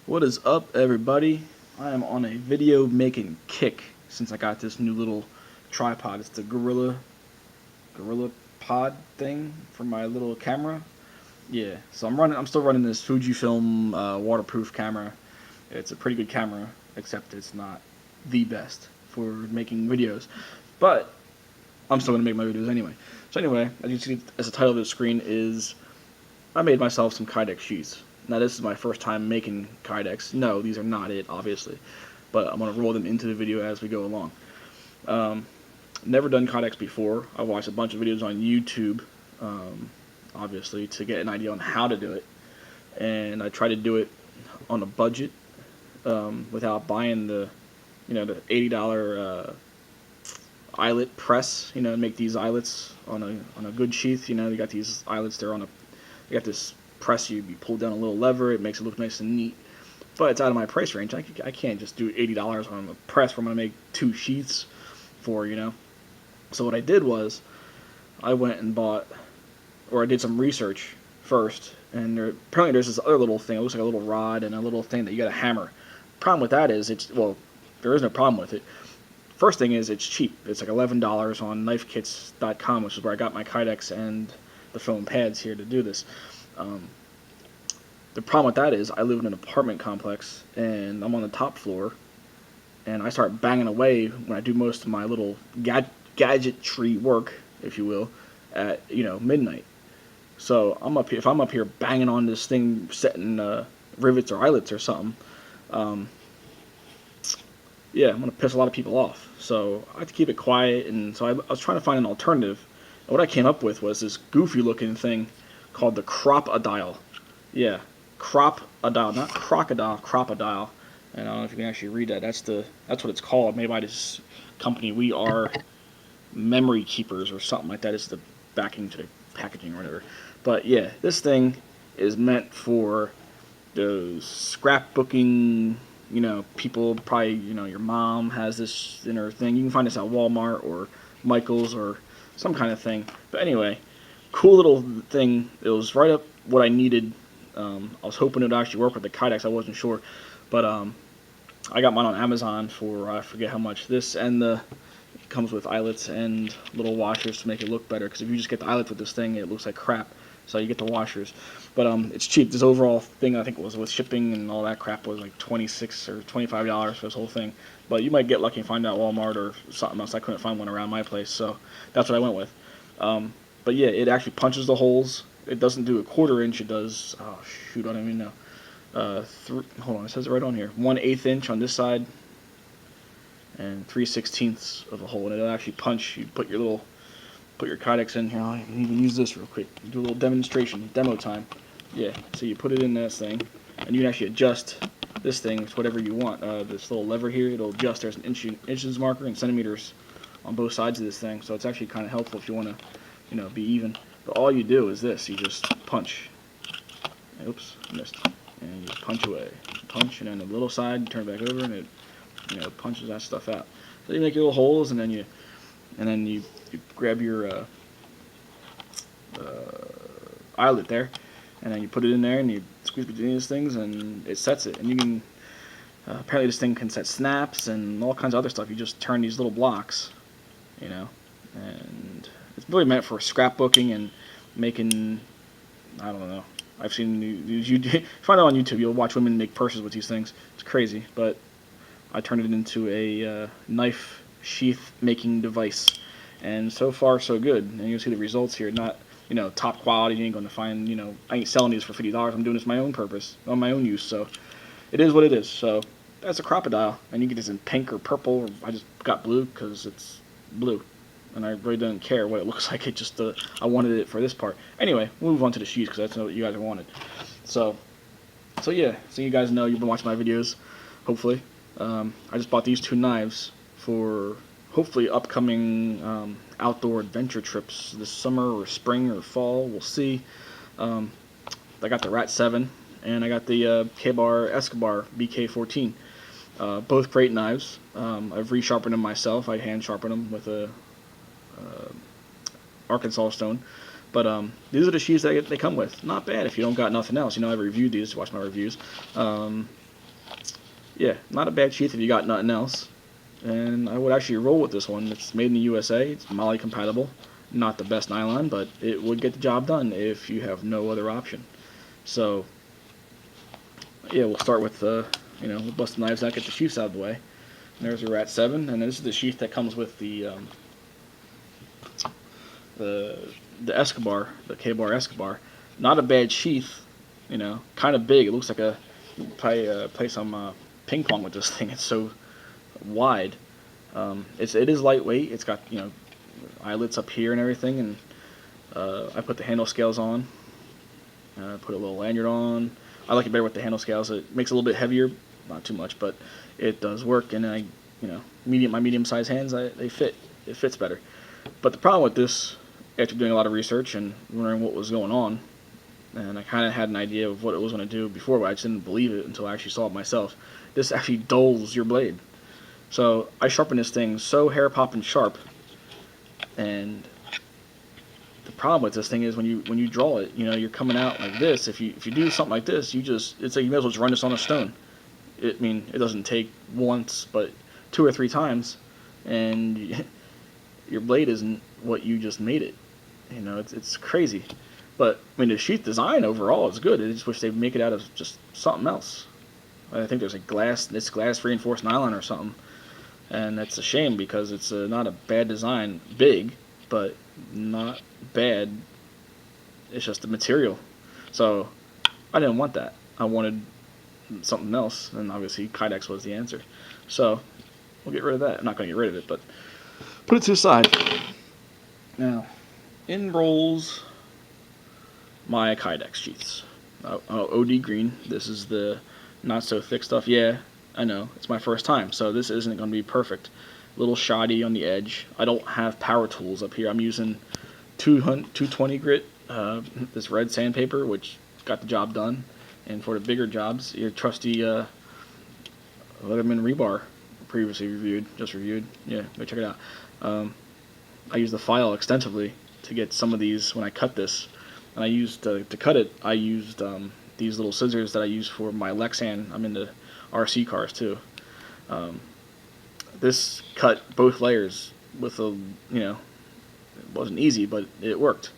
What is up, everybody? I am on a video making kick since I got this new little tripod. It's the Gorilla Pod thing for my little camera. Yeah, so I'm still running this Fujifilm waterproof camera. It's a pretty good camera, except it's not the best for making videos. But I'm still gonna make my videos anyway. So anyway, as you see, as the title of the screen is, I made myself some Kydex sheaths. Now this is my first time making Kydex. No, these are not it, obviously, but I'm going to roll them into the video as we go along. Um, Never done Kydex before. I watched a bunch of videos on YouTube, obviously, to get an idea on how to do it, and I tried to do it on a budget without buying the $80 eyelet press, to make these eyelets on a good sheath. You got these eyelets, you got this press, you pull down a little lever, it makes it look nice and neat. But it's out of my price range. I can't just do $80 on a press where I'm going to make two sheaths for. So what I did was, I went and bought, or I did some research first, and apparently there's this other little thing. It looks like a little rod and a little thing that you got to hammer. Problem with that is, there is no problem with it. First thing is, it's cheap. It's like $11 on knifekits.com, which is where I got my Kydex and the foam pads here to do this. The problem with that is I live in an apartment complex and I'm on the top floor, and I start banging away when I do most of my little gadgetry work, if you will, at midnight. So I'm up here. If I'm up here banging on this thing, setting rivets or eyelets or something, yeah, I'm gonna piss a lot of people off. So I have to keep it quiet, and so I was trying to find an alternative. And what I came up with was this goofy looking thing called the crop-a-dile. Yeah, crop-a-dile, not crocodile, crop-a-dile. And I don't know if you can actually read that. That's what it's called. Made by this company. We are memory keepers or something like that. It's the backing to the packaging or whatever. But yeah, this thing is meant for those scrapbooking. People probably, your mom has this in her thing. You can find this at Walmart or Michael's or some kind of thing. But anyway, cool little thing. It was right up what I needed. I was hoping it would actually work with the Kydex. I wasn't sure, but I got mine on Amazon for I forget how much. This and it comes with eyelets and little washers to make it look better. Because if you just get the eyelets with this thing, it looks like crap. So you get the washers, but it's cheap. This overall thing, I think, was with shipping and all that crap, was like $26 or $25 for this whole thing. But you might get lucky and find it at Walmart or something else. I couldn't find one around my place, so that's what I went with. But yeah, it actually punches the holes. It doesn't do a 1/4 inch. It does, oh shoot, I don't even know. Hold on, it says it right on here. 1/8 inch on this side, and 3/16 of a hole, and it'll actually punch. You put your Kydex in here. I can even use this real quick. Do a little demonstration, demo time. Yeah, so you put it in this thing, and you can actually adjust this thing to whatever you want. This little lever here, it'll adjust. There's an inches marker and centimeters on both sides of this thing, so it's actually kind of helpful if you want to, be even. But all you do is this: you just punch. Oops, missed. And you punch away, punch, and then the little side, you turn it back over, and it, punches that stuff out. So you make your little holes, and then you grab your eyelet there, and then you put it in there, and you squeeze between these things, and it sets it. And you can apparently this thing can set snaps and all kinds of other stuff. You just turn these little blocks, and it's really meant for scrapbooking and making, I don't know. I've seen you find out on YouTube. You'll watch women make purses with these things. It's crazy, but I turned it into a knife sheath making device, and so far so good. And you'll see the results here. Not top quality. You ain't going to find I ain't selling these for $50. I'm doing this for my own purpose, on my own use. So it is what it is. So that's a crocodile, and you get this in pink or purple. I just got blue because it's blue, and I really don't care what it looks like. It just I wanted it for this part. Anyway, we'll move on to the sheaths because that's what you guys wanted. So yeah, so you guys know you've been watching my videos, hopefully. I just bought these two knives for hopefully upcoming outdoor adventure trips this summer or spring or fall. We'll see. I got the Rat 7 and I got the K-Bar Escobar BK14. Both great knives. I've resharpened them myself. I hand sharpen them with a Arkansas stone. But these are the sheaths that they come with. Not bad if you don't got nothing else. I've reviewed these. Watch my reviews. yeah, not a bad sheath if you got nothing else. And I would actually roll with this one. It's made in the USA. It's Moly compatible. Not the best nylon, but it would get the job done if you have no other option. So yeah, we'll start with we'll bust the knives out, get the sheaths out of the way. And there's a Rat 7, and this is the sheath that comes with the Escobar, the K-Bar Escobar. Not a bad sheath, kind of big. It looks like play some ping pong with this thing. It's so wide. It is lightweight. It's got eyelets up here and everything, and I put the handle scales on. Put a little lanyard on. I like it better with the handle scales. It makes it a little bit heavier, not too much, but it does work. And my medium-sized hands, they fit. It fits better. But the problem with this, after doing a lot of research and wondering what was going on, and I kind of had an idea of what it was going to do before, but I just didn't believe it until I actually saw it myself. This actually dulls your blade. So I sharpen this thing so hair-popping sharp, and the problem with this thing is when you draw it, you're coming out like this. If you do something like this, it's like you may as well just run this on a stone. It doesn't take once, but 2 or 3 times, and your blade isn't what you just made it. It's crazy. But the sheath design overall is good. I just wish they'd make it out of just something else. I think there's it's glass reinforced nylon or something, and that's a shame because it's not a bad design. Big, but not bad. It's just the material. So I didn't want that. I wanted something else, and obviously Kydex was the answer. So we'll get rid of that. I'm not going to get rid of it, but put it to the side. Now, in rolls my Kydex sheaths. OD green. This is the not so thick stuff. Yeah, I know. It's my first time, so this isn't going to be perfect. A little shoddy on the edge. I don't have power tools up here. I'm using 220 grit, this red sandpaper, which got the job done. And for the bigger jobs, your trusty Letterman rebar, previously reviewed. Yeah, go check it out. I use the file extensively to get some of these when I cut this. And I used to cut it. I used these little scissors that I use for my Lexan. I'm into RC cars too. This cut both layers with it wasn't easy, but it worked.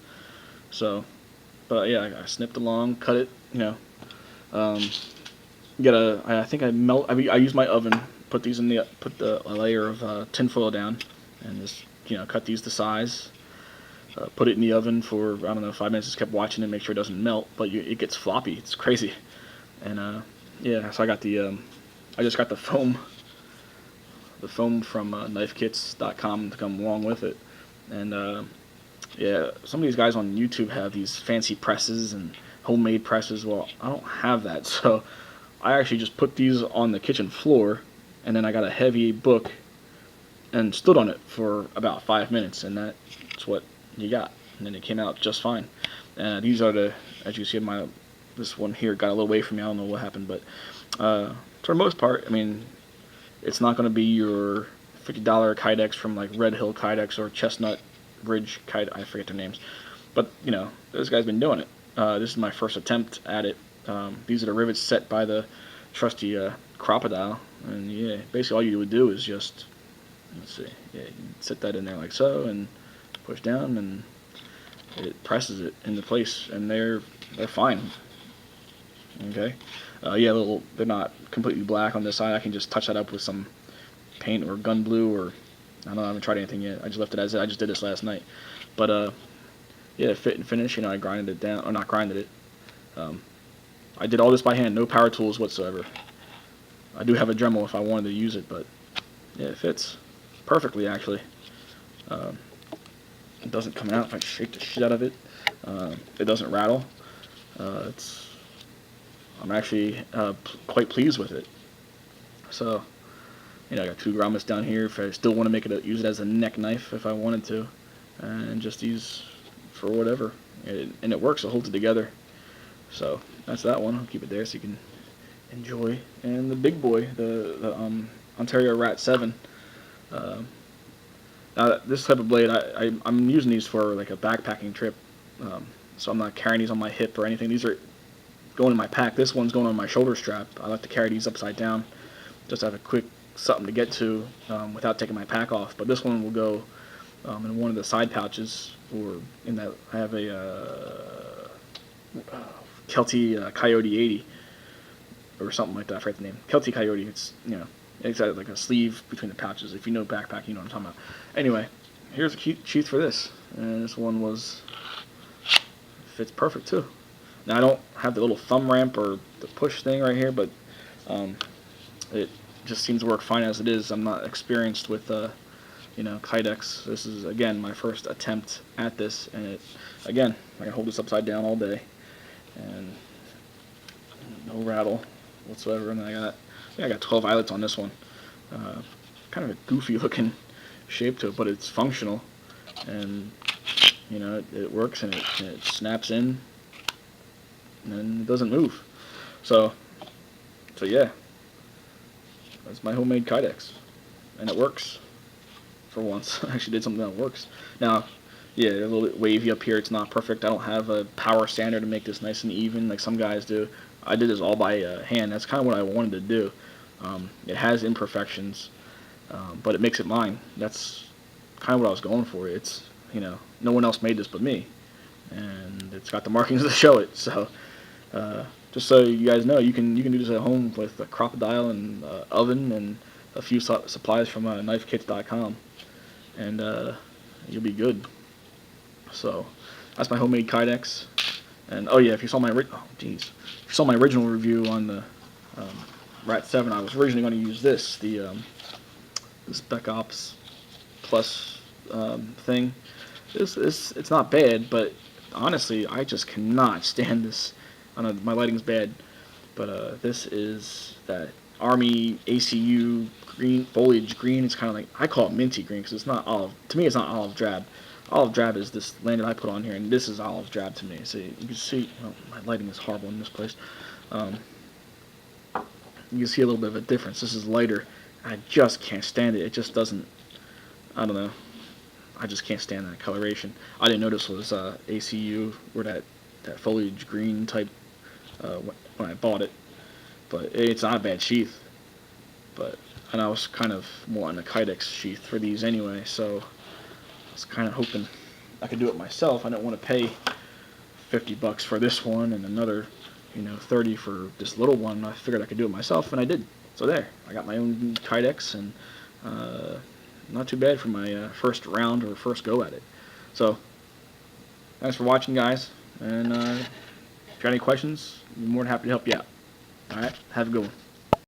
So, but yeah, I snipped along, cut it. I think I used my oven. Put the layer of tinfoil down, and just cut these to size. Put it in the oven for, I don't know, 5 minutes. Just kept watching it, make sure it doesn't melt, but it gets floppy. It's crazy. And yeah, so I just got the foam from knifekits.com to come along with it. And yeah, some of these guys on YouTube have these fancy presses and homemade presses. Well, I don't have that, so I actually just put these on the kitchen floor, and then I got a heavy book and stood on it for about 5 minutes, and that's what you got. And then it came out just fine. These are as you see, this one here got a little away from me. I don't know what happened, but for the most part, it's not going to be your $50 Kydex from like Red Hill Kydex or Chestnut Ridge Kydex. I forget their names, but this guy's been doing it. This is my first attempt at it. These are the rivets set by the trusty Crocodile, and yeah, basically all you would do is just, let's see, yeah, you set that in there like so, and push down, and it presses it into place, and they're fine. Okay, yeah, they're not completely black on this side. I can just touch that up with some paint or gun blue, or I don't know. I haven't tried anything yet. I just left it as it. I just did this last night, but yeah, fit and finish. I grinded it down, or not grinded it. I did all this by hand, no power tools whatsoever. I do have a Dremel if I wanted to use it, but yeah, it fits perfectly actually. It doesn't come out if I shake the shit out of it. It doesn't rattle. I'm actually quite pleased with it. So, I got 2 grommets down here if I still want to use it as a neck knife if I wanted to, and just use for whatever. And it works. It holds it together. So that's that one. I'll keep it there so you can enjoy. And the big boy, the Ontario Rat 7. Now this type of blade, I'm using these for like a backpacking trip, so I'm not carrying these on my hip or anything. These are going in my pack. This one's going on my shoulder strap. I like to carry these upside down, just to have a quick something to get to without taking my pack off. But this one will go in one of the side pouches, or in that I have a Kelty Coyote 80 or something like that. I forget the name. Kelty Coyote. It's it's got like a sleeve between the pouches. If you know backpack, you know what I'm talking about. Anyway, here's a cute sheath for this, and this one fits perfect too. Now I don't have the little thumb ramp or the push thing right here, but it just seems to work fine as it is. I'm not experienced with Kydex. This is again my first attempt at this, and I can hold this upside down all day, and no rattle whatsoever. And I got 12 eyelets on this one. Kind of a goofy looking shape to it, but it's functional, and it works, and it snaps in, and it doesn't move. So yeah, that's my homemade Kydex, and it works for once. I actually did something that works. Now, yeah, a little bit wavy up here. It's not perfect. I don't have a power sander to make this nice and even like some guys do. I did this all by hand. That's kind of what I wanted to do. It has imperfections, but it makes it mine. That's kind of what I was going for. It's no one else made this but me, and it's got the markings to show it. So just so you guys know, you can do this at home with a crocodile and oven and a few supplies from knifekits.com, and you'll be good. So that's my homemade Kydex. And oh yeah, if you saw my original review on the Rat 7, I was originally going to use this, the Spec Ops Plus thing. It's not bad, but honestly, I just cannot stand this. I know my lighting's bad, but this is that Army ACU green, foliage green. It's kind of like, I call it minty green because it's not olive. To me, it's not olive drab. Olive drab is this lanyard I put on here, and this is olive drab to me. So you can see, my lighting is horrible in this place. You can see a little bit of a difference. This is lighter. I just can't stand it. It just doesn't, I don't know. I just can't stand that coloration. I didn't know this was ACU or that foliage green type when I bought it. But it's not a bad sheath. And I was kind of more on the Kydex sheath for these anyway, so I was kind of hoping I could do it myself. I didn't want to pay $50 for this one and another, $30 for this little one. I figured I could do it myself, and I did. So there, I got my own Kydex, and not too bad for my first round or first go at it. So thanks for watching, guys, and if you got any questions, I'm more than happy to help you out. All right, have a good one.